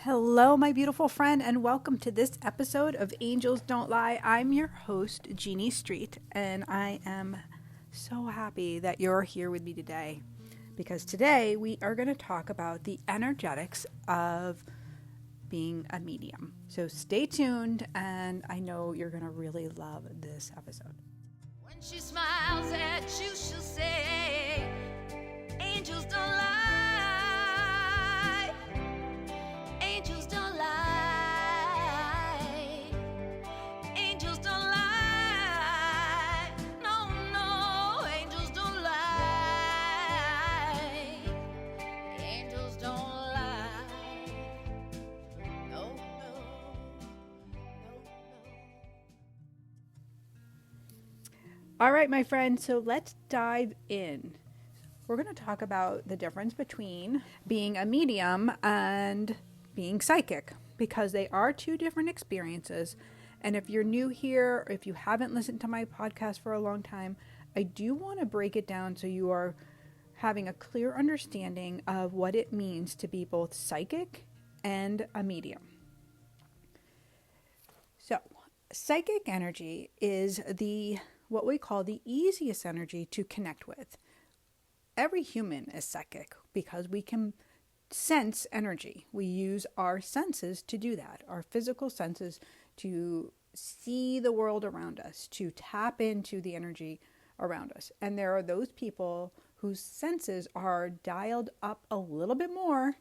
Hello, my beautiful friend, and welcome to this episode of Angels Don't Lie. I'm your host, Jeannie Street, and I am so happy that you're here with me today because today we are going to talk about the energetics of being a medium. So stay tuned, and I know you're going to really love this episode. When she smiles at you, she'll say, Angels don't lie. Angels don't lie. Angels don't lie. No, no, angels don't lie. Angels don't lie. No, no, no, no. All right, my friend, so let's dive in. We're going to talk about the difference between being a medium and being psychic because they are two different experiences. And if you're new here, or if you haven't listened to my podcast for a long time, I do want to break it down so you are having a clear understanding of what it means to be both psychic and a medium. So, psychic energy is what we call the easiest energy to connect with. Every human is psychic because we can sense energy. We use our senses to do that, our physical senses to see the world around us, to tap into the energy around us. And there are those people whose senses are dialed up a little bit more,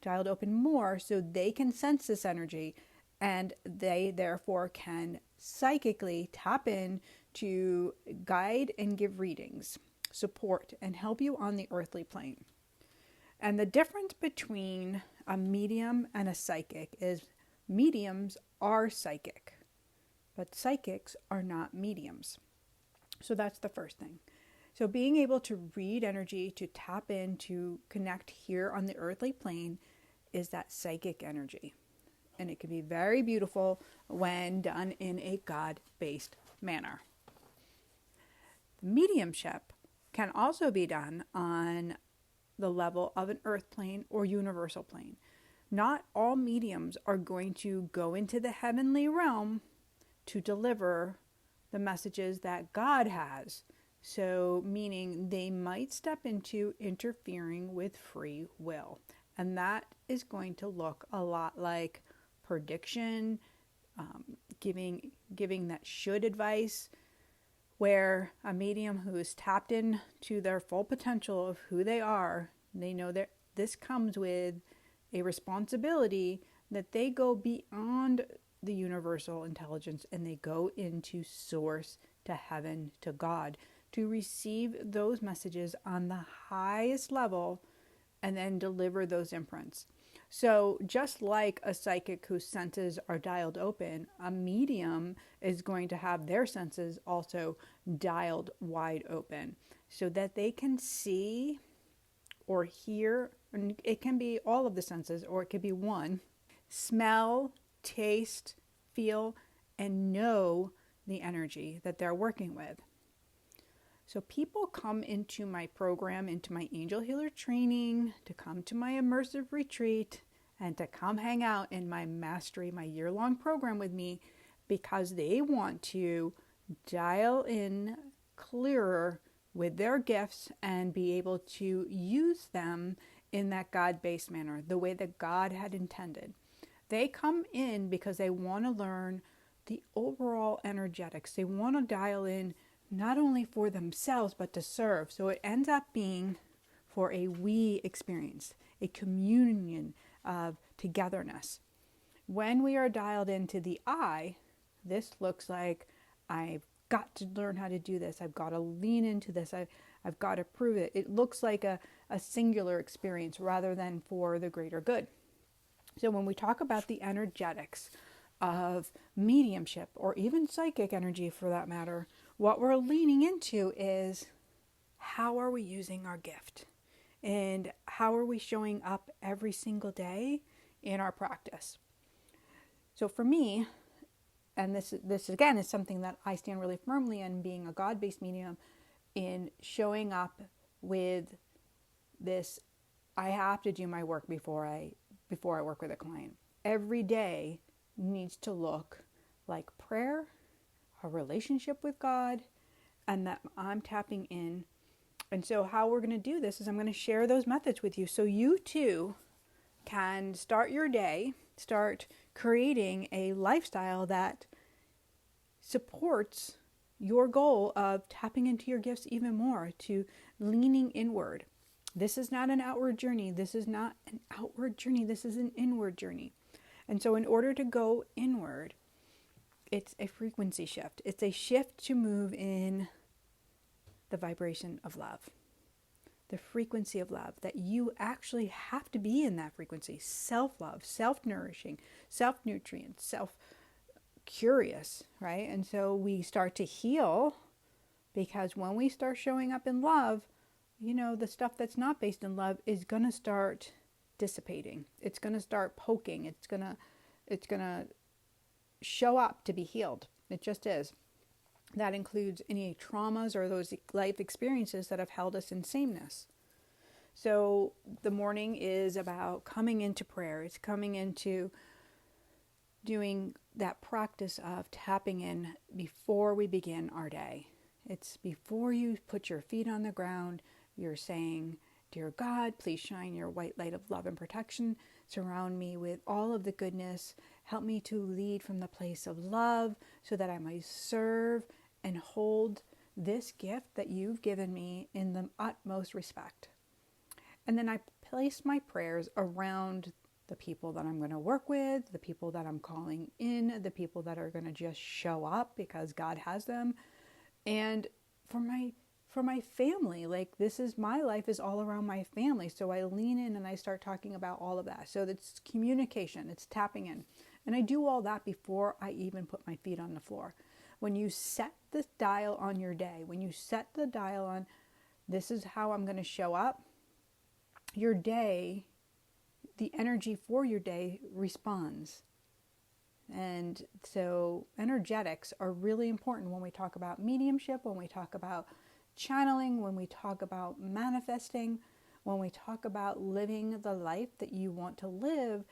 dialed open more, so they can sense this energy and they therefore can psychically tap in to guide and give readings, support, and help you on the earthly plane. And the difference between a medium and a psychic is mediums are psychic, but psychics are not mediums. So that's the first thing. So being able to read energy, to tap in, to connect here on the earthly plane is that psychic energy. And it can be very beautiful when done in a God-based manner. Mediumship can also be done on the level of an earth plane or universal plane. Not all mediums are going to go into the heavenly realm to deliver the messages that God has. So, meaning they might step into interfering with free will. And that is going to look a lot like prediction, giving that should advice, where a medium who is tapped in to their full potential of who they are, they know that this comes with a responsibility that they go beyond the universal intelligence and they go into source, to heaven, to God, to receive those messages on the highest level and then deliver those imprints. So just like a psychic whose senses are dialed open, a medium is going to have their senses also dialed wide open so that they can see or hear, and it can be all of the senses or it could be one, smell, taste, feel, and know the energy that they're working with. So people come into my program, into my Angel Healer training, to come to my immersive retreat, and to come hang out in my mastery, my year-long program with me, because they want to dial in clearer with their gifts and be able to use them in that God-based manner, the way that God had intended. They come in because they want to learn the overall energetics. They want to dial in not only for themselves, but to serve. So it ends up being for a we experience, a communion of togetherness. When we are dialed into the I, this looks like I've got to learn how to do this. I've got to lean into this. I've got to prove it. It looks like a singular experience rather than for the greater good. So when we talk about the energetics of mediumship or even psychic energy for that matter, what we're leaning into is how are we using our gift and how are we showing up every single day in our practice. So for me, and this again is something that I stand really firmly in, being a God-based medium, in showing up with this, I have to do my work before I before I work with a client. Every day needs to look like prayer, a relationship with God, and that I'm tapping in. And so how we're going to do this is I'm going to share those methods with you so you too can start your day, start creating a lifestyle that supports your goal of tapping into your gifts even more, to leaning inward. This is not an outward journey. This is not an outward journey. This is an inward journey. And so in order to go inward, it's a frequency shift. It's a shift to move in the vibration of love, the frequency of love, that you actually have to be in that frequency. Self-love, self-nourishing, self-nutrient, self-curious, right? And so we start to heal, because when we start showing up in love, the stuff that's not based in love is going to start dissipating. It's going to start poking. It's going to show up to be healed. It just is. That includes any traumas or those life experiences that have held us in sameness. So the morning is about coming into prayer. It's coming into doing that practice of tapping in before we begin our day. It's before you put your feet on the ground, you're saying, "Dear God, please shine your white light of love and protection. Surround me with all of the goodness. Help me to lead from the place of love so that I might serve and hold this gift that you've given me in the utmost respect." And then I place my prayers around the people that I'm going to work with, the people that I'm calling in, the people that are going to just show up because God has them. And for my family, like, this is my life is all around my family. So I lean in and I start talking about all of that. So it's communication, it's tapping in. And I do all that before I even put my feet on the floor. When you set the dial on your day, when you set the dial on, this is how I'm going to show up, your day, the energy for your day responds. And so energetics are really important when we talk about mediumship, when we talk about channeling, when we talk about manifesting, when we talk about living the life that you want to live.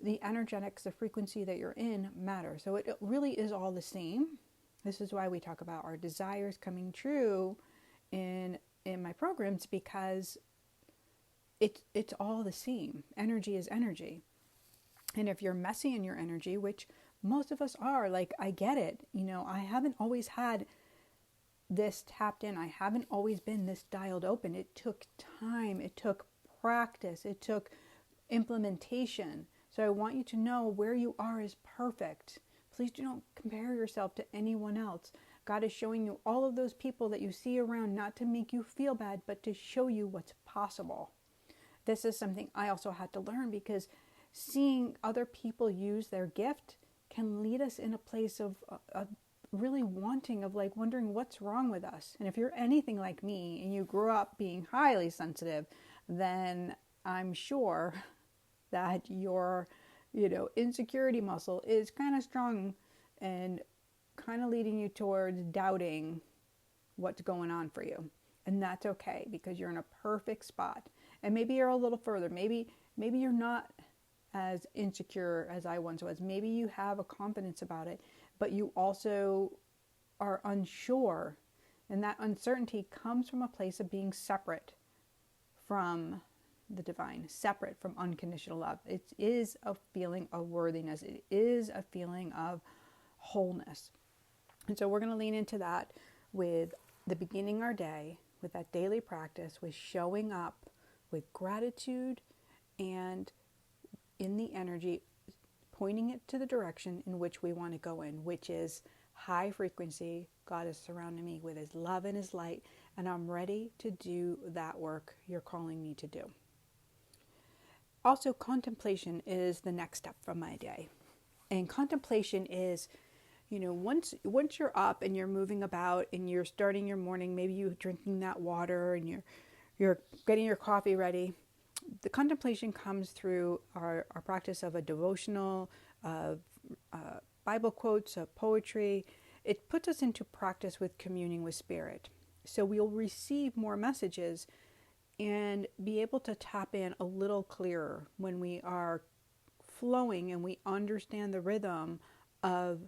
The energetics, the frequency that you're in matter. So it really is all the same. This is why we talk about our desires coming true in my programs, because it's all the same. Energy is energy. And if you're messy in your energy, which most of us are, like, I get it. I haven't always had this tapped in. I haven't always been this dialed open. It took time. It took practice. It took implementation. So I want you to know where you are is perfect. Please do not compare yourself to anyone else. God is showing you all of those people that you see around, not to make you feel bad, but to show you what's possible. This is something I also had to learn, because seeing other people use their gift can lead us in a place of really wanting, of like wondering what's wrong with us. And if you're anything like me and you grew up being highly sensitive, then I'm sure that your insecurity muscle is kind of strong and kind of leading you towards doubting what's going on for you. And that's okay, because you're in a perfect spot. And maybe you're a little further. Maybe you're not as insecure as I once was. Maybe you have a confidence about it, but you also are unsure. And that uncertainty comes from a place of being separate from the divine, separate from unconditional love. It is a feeling of worthiness. It is a feeling of wholeness. And so we're going to lean into that with the beginning our day, with that daily practice, with showing up with gratitude and in the energy, pointing it to the direction in which we want to go in, which is high frequency. God is surrounding me with his love and his light, and I'm ready to do that work you're calling me to do. Also, contemplation is the next step from my day. And contemplation is, once you're up and you're moving about and you're starting your morning, maybe you're drinking that water and you're getting your coffee ready. The contemplation comes through our practice of a devotional, of Bible quotes, of poetry. It puts us into practice with communing with spirit. So we'll receive more messages and be able to tap in a little clearer when we are flowing and we understand the rhythm of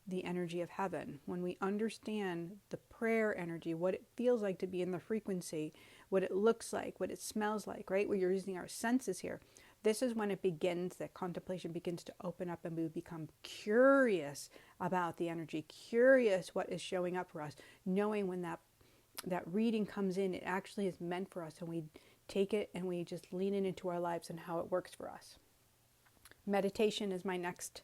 the energy of heaven, when we understand the prayer energy, what it feels like to be in the frequency, what it looks like, what it smells like, right? We're using our senses here. This is when it begins, that contemplation begins to open up, and we become curious about the energy, curious what is showing up for us, knowing when that reading comes in, it actually is meant for us, and we take it and we just lean it into our lives and how it works for us. Meditation is my next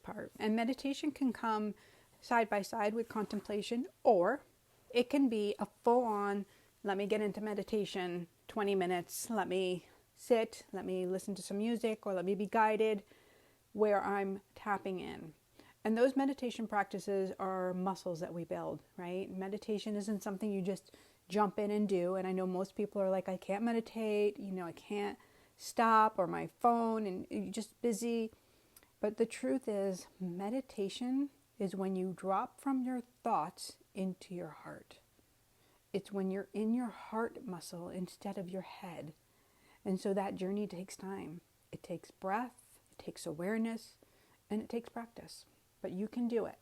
part. And meditation can come side by side with contemplation, or it can be a full-on, let me get into meditation, 20 minutes, let me sit, let me listen to some music, or let me be guided, where I'm tapping in. And those meditation practices are muscles that we build, right? Meditation isn't something you just jump in and do. And I know most people are like, I can't meditate, I can't stop, or my phone, and you're just busy. But the truth is, meditation is when you drop from your thoughts into your heart. It's when you're in your heart muscle instead of your head. And so that journey takes time. It takes breath, it takes awareness, and it takes practice. But you can do it.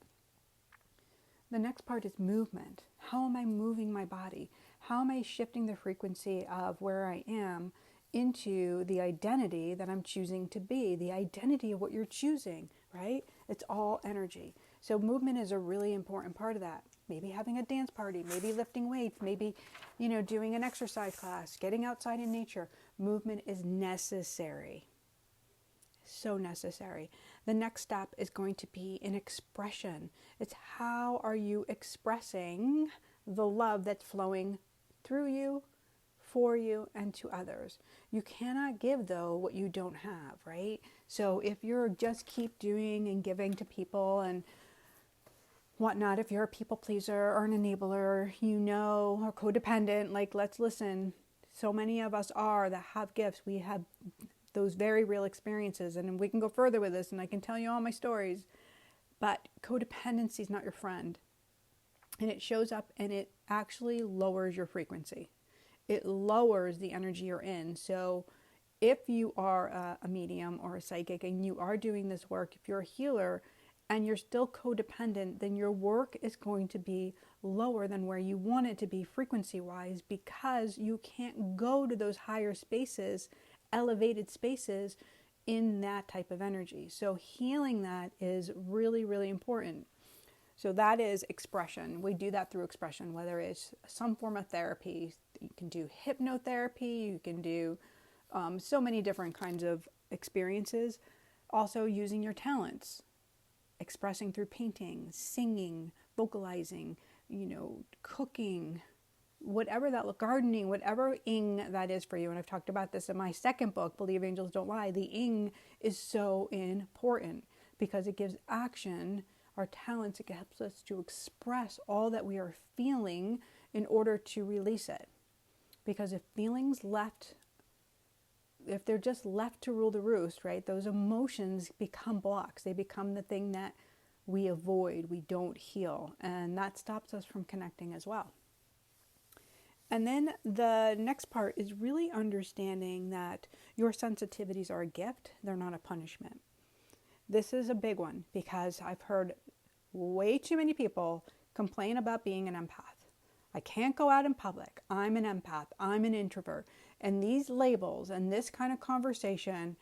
The next part is movement. How am I moving my body? How am I shifting the frequency of where I am into the identity that I'm choosing to be, the identity of what you're choosing, right? It's all energy. So movement is a really important part of that. Maybe having a dance party, maybe lifting weights, maybe, doing an exercise class, getting outside in nature. Movement is necessary. So necessary. The next step is going to be an expression. It's how are you expressing the love that's flowing through you, for you, and to others. You cannot give, though, what you don't have, right? So if you're just keep doing and giving to people and whatnot, if you're a people pleaser or an enabler, or codependent, let's listen. So many of us that have gifts. We have those very real experiences, and we can go further with this, and I can tell you all my stories. But codependency is not your friend, and it shows up, and it actually lowers your frequency. It lowers the energy you're in. So if you are a medium or a psychic and you are doing this work, if you're a healer and you're still codependent, then your work is going to be lower than where you want it to be frequency-wise, because you can't go to those higher spaces, elevated spaces, in that type of energy. So healing that is really, really important. So that is expression. We do that through expression, whether it's some form of therapy. You can do hypnotherapy, you can do so many different kinds of experiences. Also using your talents, expressing through painting, singing, vocalizing, cooking, whatever gardening, whatever ing that is for you. And I've talked about this in my second book, Believe Angels Don't Lie. The ing is so important because it gives action. Our talents, it helps us to express all that we are feeling in order to release it. Because if they're just left to rule the roost, right, those emotions become blocks. They become the thing that we avoid, we don't heal, and that stops us from connecting as well. And then the next part is really understanding that your sensitivities are a gift, they're not a punishment. This is a big one because I've heard way too many people complain about being an empath. I can't go out in public. I'm an empath. I'm an introvert. And these labels and this kind of conversation,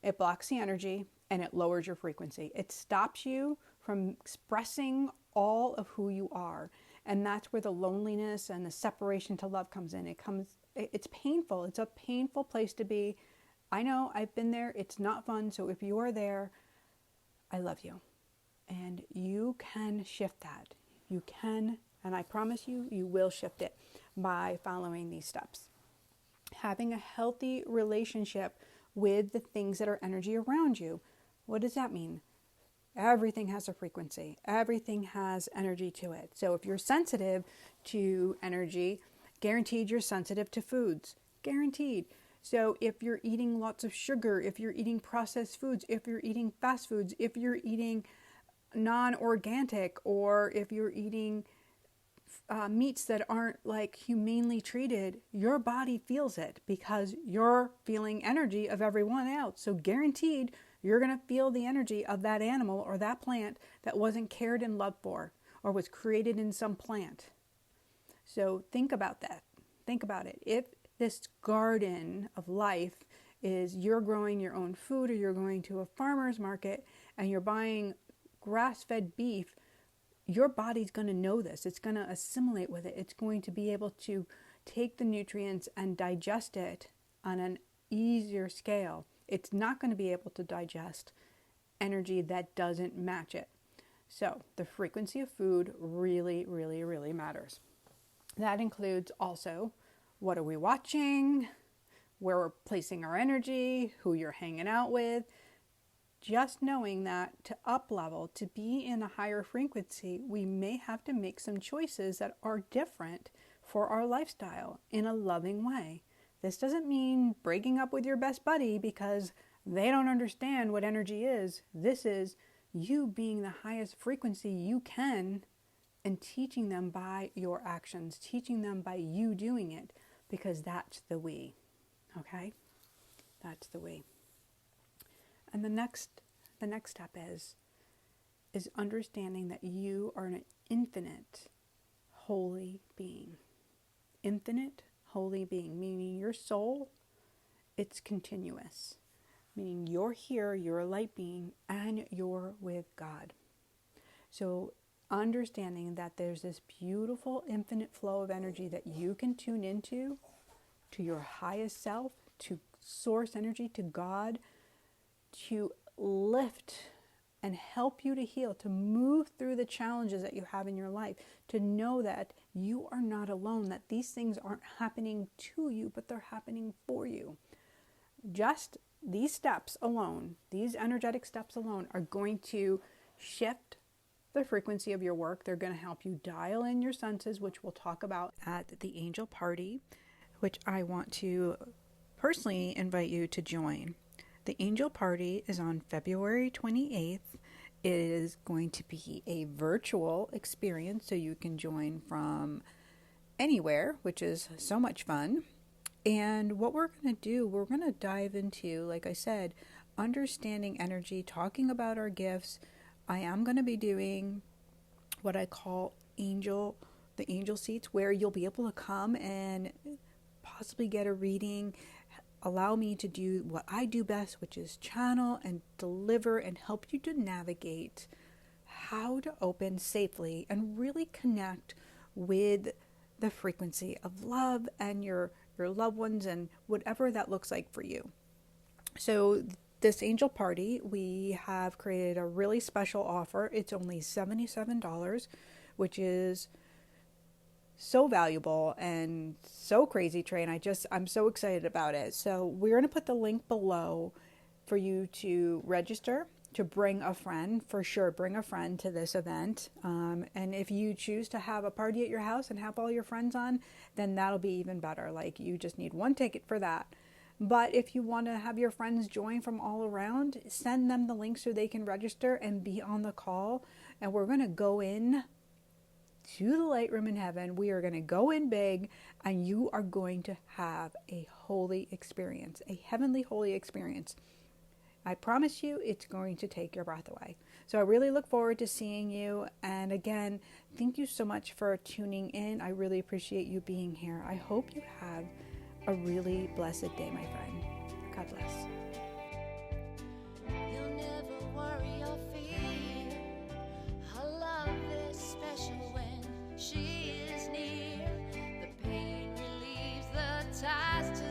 it blocks the energy and it lowers your frequency. It stops you from expressing all of who you are. And that's where the loneliness and the separation to love comes in. It's painful. It's a painful place to be. I know, I've been there. It's not fun. So if you are there, I love you. And you can shift that. You can, and I promise you, you will shift it by following these steps. Having a healthy relationship with the things that are energy around you. What does that mean? Everything has a frequency. Everything has energy to it. So if you're sensitive to energy, guaranteed you're sensitive to foods. Guaranteed. So if you're eating lots of sugar, if you're eating processed foods, if you're eating fast foods, if you're eating non-organic, or if you're eating meats that aren't like humanely treated, your body feels it because you're feeling energy of everyone else. So guaranteed, you're going to feel the energy of that animal or that plant that wasn't cared and loved for or was created in some plant. So think about that. Think about it. If this garden of life is you're growing your own food, or you're going to a farmer's market and you're buying grass-fed beef, your body's going to know this. It's going to assimilate with it. It's going to be able to take the nutrients and digest it on an easier scale. It's not going to be able to digest energy that doesn't match it. So the frequency of food really, really, really matters. That includes also, what are we watching, where we're placing our energy, who you're hanging out with. Just knowing that to up level, to be in a higher frequency, we may have to make some choices that are different for our lifestyle in a loving way. This doesn't mean breaking up with your best buddy because they don't understand what energy is. This is you being the highest frequency you can and teaching them by your actions, teaching them by you doing it, because that's the we. Okay? That's the we. And the next step is understanding that you are an infinite, holy being. Infinite, holy being, meaning your soul, it's continuous. Meaning you're here, you're a light being, and you're with God. So understanding that there's this beautiful infinite flow of energy that you can tune into, to your highest self, to source energy, to God, to lift and help you to heal, to move through the challenges that you have in your life, to know that you are not alone, that these things aren't happening to you, but they're happening for you. Just these steps alone, these energetic steps alone, are going to shift the frequency of your work. They're going to help you dial in your senses, which we'll talk about at the Angel Party, which I want to personally invite you to join. The Angel Party is on February 28th. It is going to be a virtual experience, so you can join from anywhere, which is so much fun. And what we're going to do, we're going to dive into, like I said, understanding energy, talking about our gifts. I am going to be doing what I call the angel seats, where you'll be able to come and possibly get a reading, allow me to do what I do best, which is channel and deliver and help you to navigate how to open safely and really connect with the frequency of love and your loved ones and whatever that looks like for you. So this Angel Party, we have created a really special offer. It's only $77, which is so valuable and so crazy, Trey, and I'm so excited about it. So we're going to put the link below for you to register, to bring a friend. For sure, bring a friend to this event. And if you choose to have a party at your house and have all your friends on, then that'll be even better. Like, you just need one ticket for that. But if you want to have your friends join from all around, send them the link so they can register and be on the call. And we're going to go in to the light room in heaven. We are going to go in big, and you are going to have a holy experience, a heavenly holy experience. I promise you, it's going to take your breath away. So I really look forward to seeing you. And again, thank you so much for tuning in. I really appreciate you being here. I hope you have a really blessed day, my friend. God bless. You'll never worry or fear. Her love is special when she is near. The pain relieves the ties to